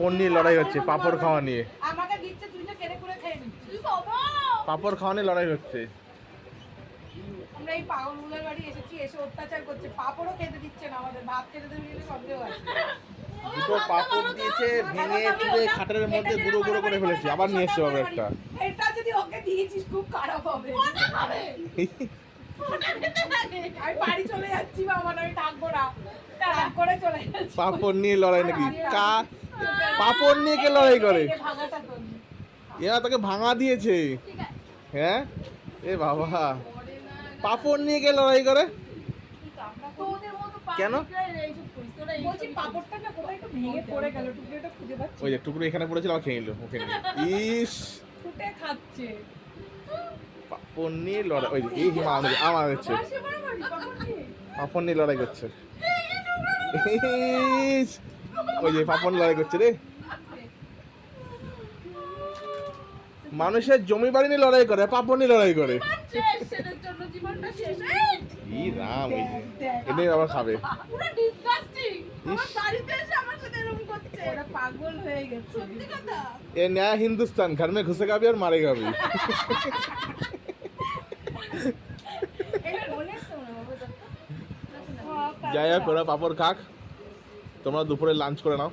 কোন নিয়ে লড়াই হচ্ছে? পাপড় খাওয়া নিয়ে। আমাকে দিচ্ছে, তুই তো কেড়ে করে খেয়ে নিচ্ছিস। পাপড় খাওয়া নিয়ে লড়াই হচ্ছে। আমরা এই পাগলগুলোর বাড়ি এসেছি, এসে অত্যাচার করছে, পাপড়ও খেতে দিচ্ছে না আমাদের, ভাত খেতে দেবে গেলে সন্দেহ আছে। দুটো পাপড় দিয়েছে, ভেঙে চুড়ে খাটের মধ্যে গুঁড়ো গুঁড়ো করে ফেলেছি। আবার নিয়ে এসছে বাবা একটা। এটা যদি ওকে দিয়েছিস খুব খারাপ হবে। আমি বাড়ি চলে যাচ্ছি বাবা, আমি থাকবো না, রাগ করে চলে যাচ্ছি। পাপড় নিয়ে লড়াই নাকি? পাপড় নিয়ে কে লড়াই করে? ভাগাটা তোর এরা তোকে ভাঙা দিয়েছে। হ্যাঁ এ বাবা, পাপড় নিয়ে কে লড়াই করে? কেন? বলছি পাপড়টা না কোথায় একটু ভেঙে পড়ে গেল, টুকরোটা খুঁজে পাচ্ছি। ওই যে টুকরো এখানে পড়েছিল, আবার খেয়ে নিল মুখে নিয়ে। ইস, ফুটে খাচ্ছে। পাপড় নিয়ে লড়াই। ওই যে এই হিমা আমার হচ্ছে, পাপড় নিয়ে লড়াই করছে। ইস, ওই যে পাপড় লড়াই করছে রে। মানুষের জমি বাড়ি নিয়ে লড়াই করে, পাপড় নিয়ে লড়াই করে। ই রাম, এদের আবার খাবে। পাগল হয়ে গেছে। এ নয়া হিন্দুস্তান, ঘর মে ঘুসে গাবি আর মারে গাবি। যাই হোক, ওরা পাপড় খাক, তোমরা দুপুরে লাঞ্চ করে নাও।